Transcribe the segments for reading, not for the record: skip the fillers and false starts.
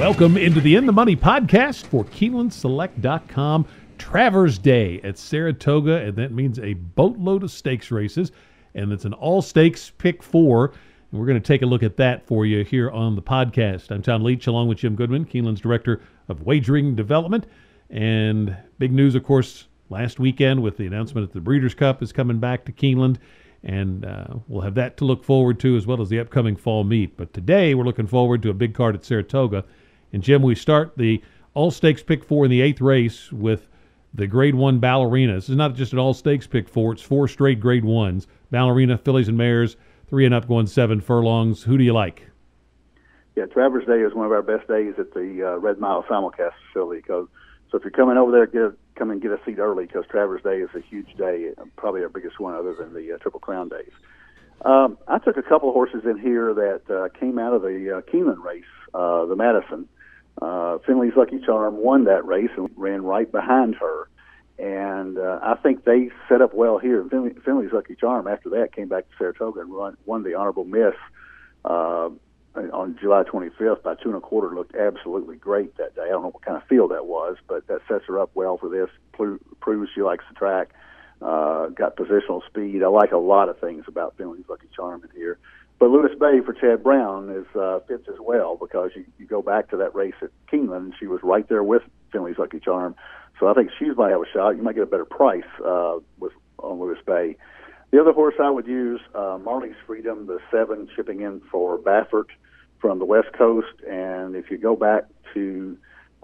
Welcome into the In the Money podcast for KeenelandSelect.com. Travers Day at Saratoga, and that means a boatload of stakes races, and it's an all-stakes pick four, and we're going to take a look at that for you here on the podcast. I'm Tom Leach, along with Jim Goodwin, Keeneland's Director of Wagering Development, and big news, of course, last weekend with the announcement that the Breeders' Cup is coming back to Keeneland, and we'll have that to look forward to as well as the upcoming fall meet. But today we're looking forward to a big card at Saratoga, and Jim, we start the all-stakes pick four in the eighth race with the Grade 1 Ballerina. This is not just an all-stakes pick four. It's four straight Grade 1s. Ballerina, fillies and mares, 3 and up going 7 furlongs. Who do you like? Yeah, Travers Day is one of our best days at the Red Mile simulcast facility. So if you're coming over there, come and get a seat early because Travers Day is a huge day, probably our biggest one other than the Triple Crown days. I took a couple of horses in here that came out of the Keeneland race, the Madison. Finley's Lucky Charm won that race and ran right behind her. And I think they set up well here. Finley's Lucky Charm, after that, came back to Saratoga and won the Honorable Miss on July 25th by 2 1/4. Looked absolutely great that day. I don't know what kind of field that was, but that sets her up well for this. Proves she likes the track. Got positional speed. I like a lot of things about Finley's Lucky Charm in here. But Lewis Bay for Chad Brown fits as well because you go back to that race at Keeneland, and she was right there with Finley's Lucky Charm. So I think she might have a shot. You might get a better price on Lewis Bay. The other horse I would use, Marley's Freedom, the 7 chipping in for Baffert from the West Coast. And if you go back to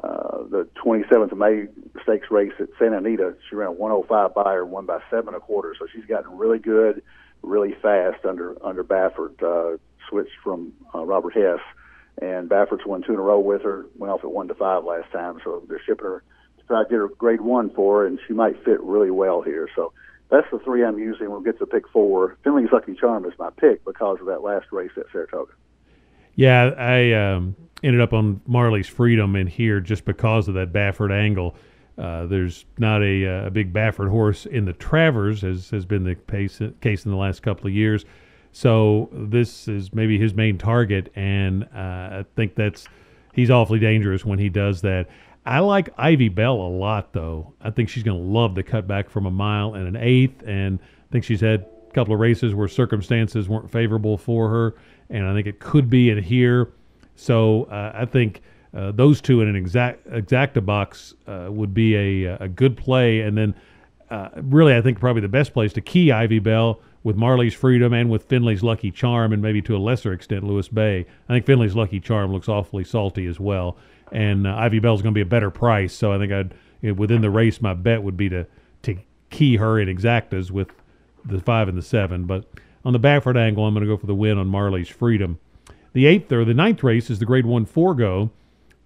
the 27th of May stakes race at Santa Anita, she ran a 105 by her, won by 7 1/4. So she's gotten really good, really fast under Baffert, switched from Robert Hess. And Baffert's won 2 in a row with her, went off at 1-5 last time. So they're shipping her to try to get her Grade 1 for her, and she might fit really well here. So that's the 3 I'm using. We'll get to pick 4. Finley's Lucky Charm is my pick because of that last race at Saratoga. Yeah, I ended up on Marley's Freedom in here just because of that Baffert angle. There's not a big Baffert horse in the Travers, as has been the case in the last couple of years. So this is maybe his main target, and I think he's awfully dangerous when he does that. I like Ivy Bell a lot, though. I think she's going to love the cutback from 1 mile and 1/8, and I think she's had a couple of races where circumstances weren't favorable for her, and I think it could be in here. So I think those two in an exacta box would be a good play. And then really I think probably the best place to key Ivy Bell with Marley's Freedom and with Finley's Lucky Charm and maybe to a lesser extent Lewis Bay. I think Finley's Lucky Charm looks awfully salty as well. And Ivy Bell's going to be a better price. So I think within the race my bet would be to key her in exactas with the 5 and the 7. But on the Baffert angle, I'm going to go for the win on Marley's Freedom. The 9th race is the Grade 1 Forgo,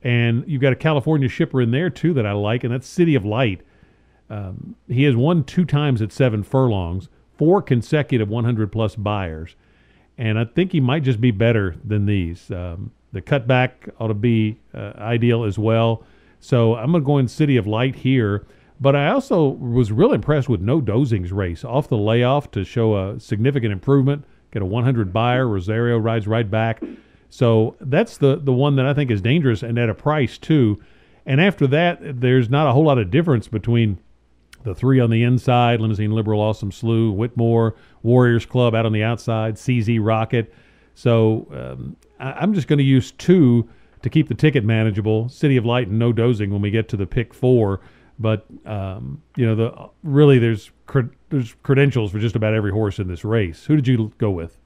and you've got a California shipper in there too that I like, and that's City of Light. He has won 2 times at 7 furlongs, 4 consecutive 100-plus buyers, and I think he might just be better than these. The cutback ought to be ideal as well. So I'm going to go in City of Light here. But I also was real impressed with No Dozing's race. Off the layoff to show a significant improvement. Get a 100 buyer. Rosario rides right back. So that's the one that I think is dangerous and at a price too. And after that, there's not a whole lot of difference between the 3 on the inside, Limousine Liberal, Awesome Slew, Whitmore, Warriors Club out on the outside, CZ Rocket. So I'm just going to use 2 to keep the ticket manageable, City of Light and No Dozing when we get to the pick 4. But there's credentials for just about every horse in this race. Who did you go with?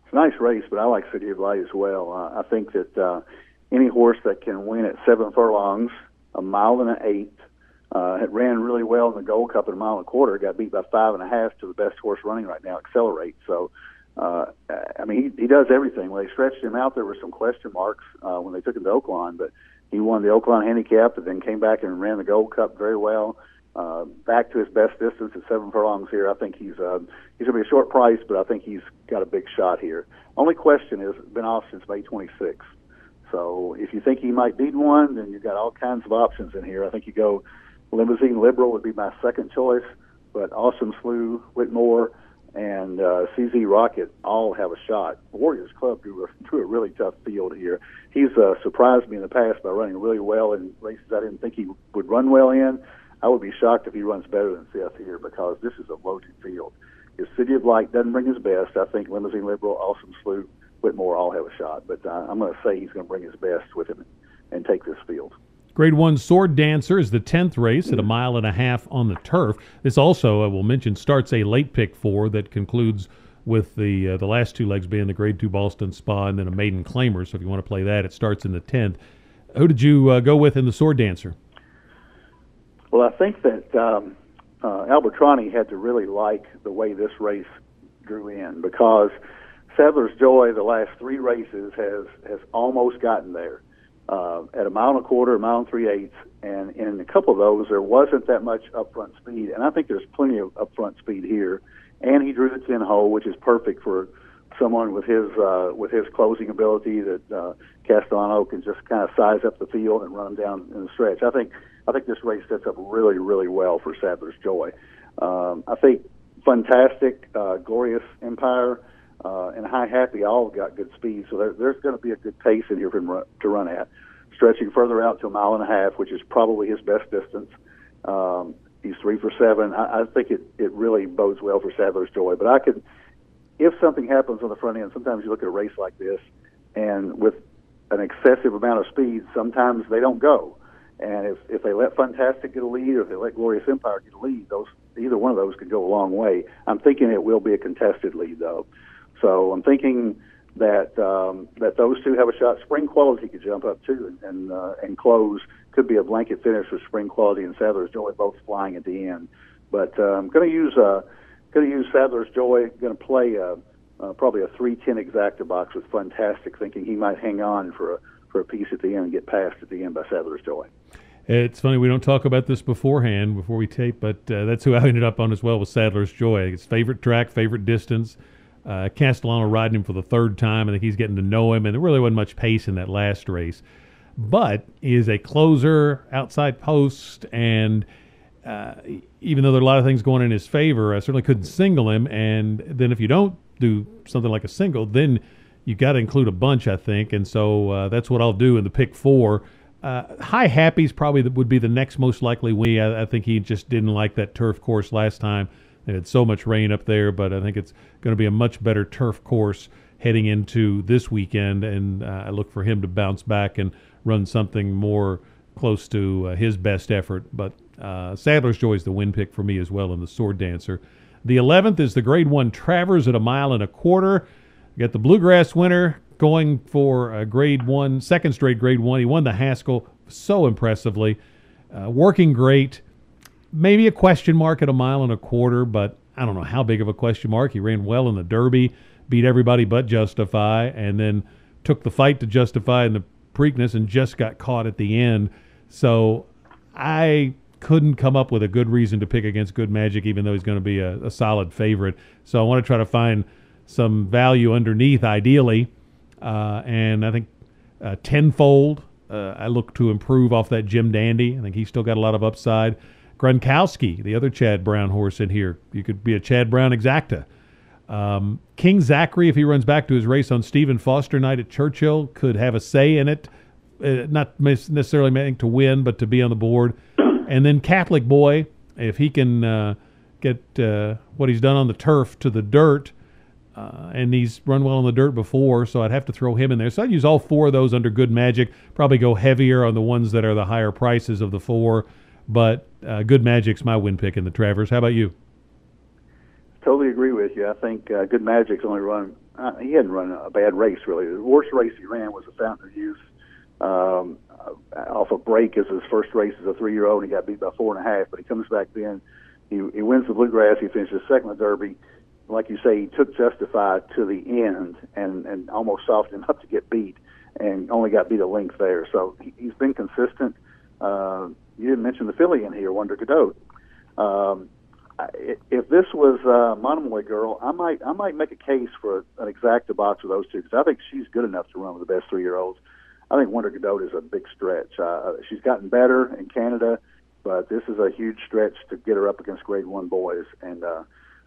It's a nice race, but I like City of Light as well. I think that any horse that can win at 7 furlongs, 1 mile and 1/8, it ran really well in the Gold Cup at 1 1/4. Got beat by 5 1/2 to the best horse running right now, Accelerate. So, he does everything. When they stretched him out, there were some question marks when they took him to Oaklawn, but he won the Oaklawn Handicap and then came back and ran the Gold Cup very well. Back to his best distance at 7 furlongs here. I think he's going to be a short price, but I think he's got a big shot here. Only question is, been off since May 26th. So if you think he might need one, then you've got all kinds of options in here. I think you go Limousine Liberal would be my second choice, but Awesome Slew, Whitmore, and CZ Rocket all have a shot. Warriors Club drew a really tough field here. He's surprised me in the past by running really well in races I didn't think he would run well in. I would be shocked if he runs better than Seth here, because this is a loaded field. If City of Light doesn't bring his best, I think Limousine Liberal, Awesome Sloop, Whitmore all have a shot. But I'm going to say he's going to bring his best with him and take this field. Grade 1 Sword Dancer is the 10th race at 1.5 miles on the turf. This also, I will mention, starts a late pick 4 that concludes with the last 2 legs being the Grade 2 Boston Spa and then a maiden claimer. So if you want to play that, it starts in the 10th. Who did you go with in the Sword Dancer? Well, I think that Albertrani had to really like the way this race drew in, because Sadler's Joy, the last 3 races, has almost gotten there. At 1.25 miles, 1.375 miles, and in a couple of those, there wasn't that much upfront speed, and I think there's plenty of upfront speed here. And he drew the 10 hole, which is perfect for someone with his closing ability, that Castellano can just kind of size up the field and run them down in the stretch. I think this race sets up really, really well for Sadler's Joy. I think Fantastic, Glorious Empire, and High Happy all got good speed, so there's going to be a good pace in here for him to run at. Stretching further out to 1.5 miles, which is probably his best distance. He's 3 for 7. I think it really bodes well for Sadler's Joy. But if something happens on the front end, sometimes you look at a race like this, and with an excessive amount of speed, sometimes they don't go. And if they let Fantastic get a lead, or if they let Glorious Empire get a lead, either one of those could go a long way. I'm thinking it will be a contested lead, though. So I'm thinking that those two have a shot. Spring Quality could jump up too and close. Could be a blanket finish with Spring Quality and Sadler's Joy both flying at the end. But I'm going to use Sadler's Joy. Going to play probably a 3-10 exacta box with Fantastic, thinking he might hang on for a piece at the end and get passed at the end by Sadler's Joy. It's funny, we don't talk about this before we tape, but that's who I ended up on as well, with Sadler's Joy. His favorite track, favorite distance. Castellano riding him for the 3rd time. I think he's getting to know him, and there really wasn't much pace in that last race. But he is a closer, outside post, and even though there are a lot of things going in his favor, I certainly couldn't single him. And then if you don't do something like a single, then you got to include a bunch, I think. And so that's what I'll do in the pick 4. High Happy's probably would be the next most likely win. I think he just didn't like that turf course last time. They had so much rain up there, but I think it's going to be a much better turf course heading into this weekend, and I look for him to bounce back and run something more close to his best effort. But Sadler's Joy is the win pick for me as well in the Sword Dancer. The 11th is the Grade 1 Travers at 1.25 miles. We got the Bluegrass winner going for a Grade 1, second straight Grade 1. He won the Haskell so impressively, working great. Maybe a question mark at 1.25 miles, but I don't know how big of a question mark. He ran well in the Derby, beat everybody but Justify, and then took the fight to Justify in the Preakness and just got caught at the end. So I couldn't come up with a good reason to pick against Good Magic, even though he's going to be a solid favorite. So I want to try to find some value underneath, ideally. And I think tenfold, I look to improve off that Jim Dandy. I think he's still got a lot of upside. Gronkowski, the other Chad Brown horse in here. You could be a Chad Brown exacta. King Zachary, if he runs back to his race on Stephen Foster night at Churchill, could have a say in it. Not necessarily meant to win, but to be on the board. And then Catholic Boy, if he can get what he's done on the turf to the dirt, and he's run well on the dirt before, so I'd have to throw him in there. So I'd use all 4 of those under Good Magic. Probably go heavier on the ones that are the higher prices of the 4. But Good Magic's my win pick in the Travers. How about you? Totally agree with you. I think Good Magic's only run. He hadn't run a bad race, really. The worst race he ran was the Fountain of Youth off a break as his first race as a 3-year-old, and he got beat by 4.5. But he comes back then. He wins the Bluegrass. He finishes second in the Derby. Like you say, he took Justify to the end and almost softened him up to get beat, and only got beat a length there. So he's been consistent. You didn't mention the filly in here, Wonder Godot. If this was Monomoy Girl, I might make a case for an exacta box with those two, because I think she's good enough to run with the best 3-year-olds. I think Wonder Godot is a big stretch. She's gotten better in Canada, but this is a huge stretch to get her up against Grade 1 boys. And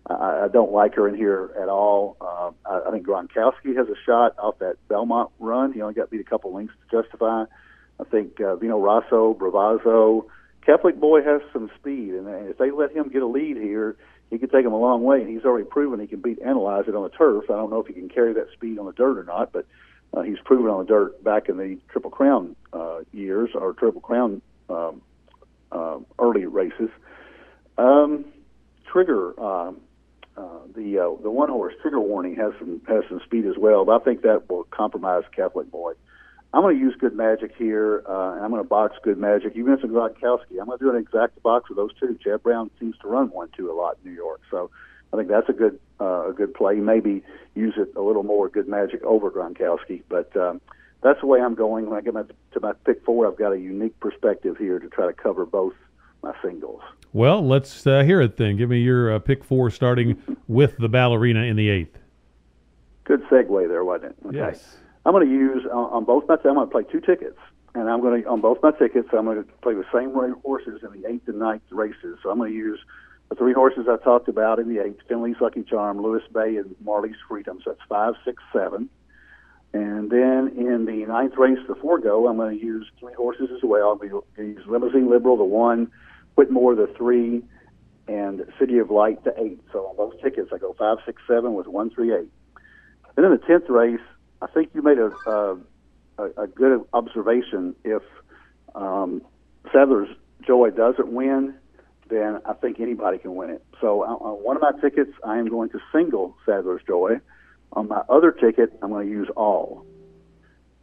I don't like her in here at all. I think Gronkowski has a shot off that Belmont run. He only got beat a couple lengths to justify. I think Vino Rosso, Bravazzo, Catholic Boy has some speed, and if they let him get a lead here, he could take him a long way. And he's already proven he can beat Analyze It on the turf. I don't know if he can carry that speed on the dirt or not, but he's proven on the dirt back in the Triple Crown years or Triple Crown early races. Trigger. The one horse Trigger Warning has some speed as well, but I think that will compromise Catholic Boy. I'm going to use Good Magic here, and I'm going to box Good Magic. You mentioned Gronkowski. I'm going to do an exact box with those two. Chad Brown seems to run 1-2 a lot in New York, so I think that's a good play. Maybe use it a little more Good Magic over Gronkowski, but that's the way I'm going. When I get to my pick 4, I've got a unique perspective here to try to cover both my singles. Well, let's hear it then. Give me your pick 4, starting with the Ballerina in the 8th. Good segue there, wasn't it? Okay. Yes. I'm going to use on both my. I'm going to play 2 tickets, and I'm going to on both my tickets. I'm going to play the same horses in the 8th and 9th races. So I'm going to use the 3 horses I talked about in the 8th: Finley's Lucky Charm, Lewis Bay, and Marley's Freedom. So that's 5, 6, 7. And then in the 9th race, the 4 go, I'm going to use 3 horses as well. I'm going to use Limousine Liberal, the 1, Whitmore, the 3, and City of Light, the 8. So on both tickets, I go 5, 6, 7 with 1, 3, 8. And in the 10th race, I think you made a good observation. If Sadler's Joy doesn't win, then I think anybody can win it. So on one of my tickets, I am going to single Sadler's Joy. On my other ticket, I'm going to use all.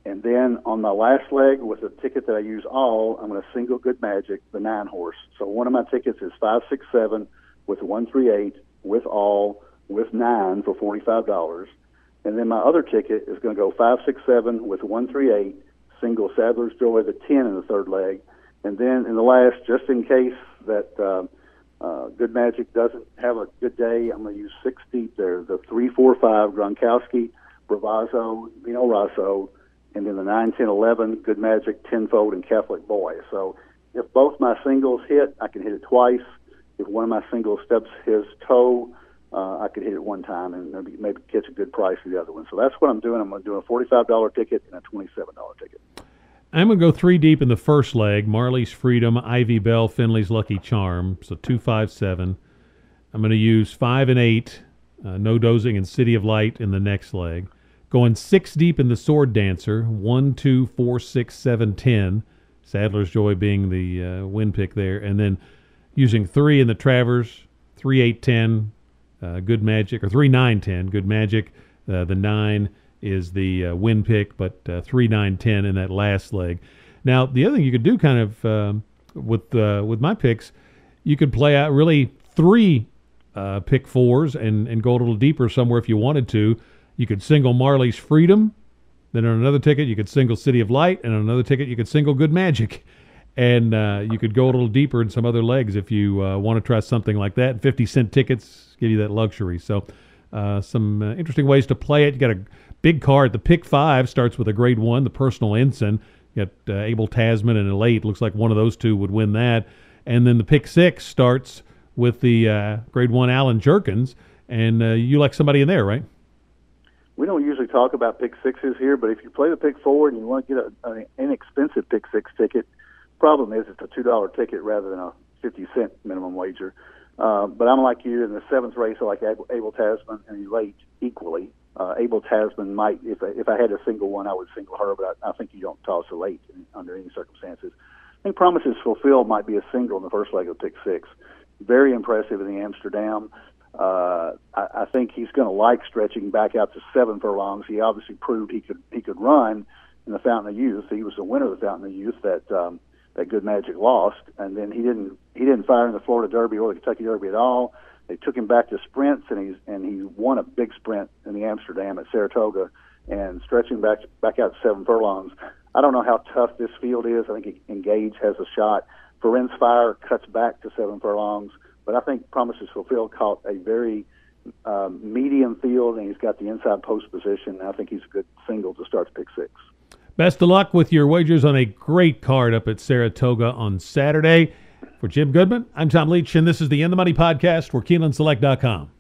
And then on my last leg, with the ticket that I use all, I'm going to single Good Magic, the 9 horse. So one of my tickets is 5, 6, 7 with 1, 3, 8 with all with 9 for $45. And then my other ticket is going to go 5, 6, 7 with 1, 3, 8, single Sadler's Joy, the 10 in the 3rd leg. And then in the last, just in case that Good Magic doesn't have a good day, I'm going to use 6 deep there. The 3, 4, 5, Gronkowski, Bravazzo, Vino Rosso, and then the 9, 10, 11, Good Magic, Tenfold, and Catholic Boy. So if both my singles hit, I can hit it twice. If one of my singles stubs his toe, I could hit it one time and maybe catch a good price for the other one. So that's what I'm doing. I'm going to do a $45 ticket and a $27 ticket. I'm going to go 3 deep in the first leg: Marley's Freedom, Ivy Bell, Finley's Lucky Charm. So 2, 5, 7. I'm going to use 5 and 8, No Dozing and City of Light in the next leg. Going 6 deep in the Sword Dancer: 1, 2, 4, 6, 7, 10. Sadler's Joy being the win pick there. And then using 3 in the Travers: 3, 8, 10. Good Magic, or 3, 9, 10. Good Magic. The 9 is the win pick, but 3, 9, 10 in that last leg. Now, the other thing you could do kind of with my picks, you could play out really 3 pick 4s and go a little deeper somewhere if you wanted to. You could single Marley's Freedom. Then on another ticket, you could single City of Light. And on another ticket, you could single Good Magic. And you could go a little deeper in some other legs if you want to try something like that. 50-cent tickets give you that luxury. So some interesting ways to play it. You got a big card. The pick 5 starts with a grade 1, the Personal Ensign. You got Abel Tasman and Elate. Looks like one of those 2 would win that. And then the pick 6 starts with the grade 1 Alan Jerkins. And you like somebody in there, right? We don't usually talk about pick 6s here, but if you play the pick 4 and you want to get an inexpensive pick 6 ticket, problem is it's a $2 ticket rather than a 50-cent minimum wager. But I'm like you. In the 7th race, I like Abel Tasman and Elate equally. Abel Tasman might, if I had a single one, I would single her, but I think you don't toss Elate under any circumstances. I think Promises Fulfilled might be a single in the first leg of pick 6. Very impressive in the Amsterdam. I think he's going to like stretching back out to 7 furlongs. He obviously proved he could run in the Fountain of Youth. He was the winner of the Fountain of Youth that Good Magic lost, and then he didn't fire in the Florida Derby or the Kentucky Derby at all. They took him back to sprints, and he won a big sprint in the Amsterdam at Saratoga, and stretching back out to 7 furlongs. I don't know how tough this field is. I think Engage has a shot. Ferenc Fire cuts back to 7 furlongs, but I think Promises Fulfilled caught a very medium field, and he's got the inside post position. I think he's a good single to start pick 6. Best of luck with your wagers on a great card up at Saratoga on Saturday. For Jim Goodman, I'm Tom Leach, and this is the In the Money Podcast for KeenelandSelect.com.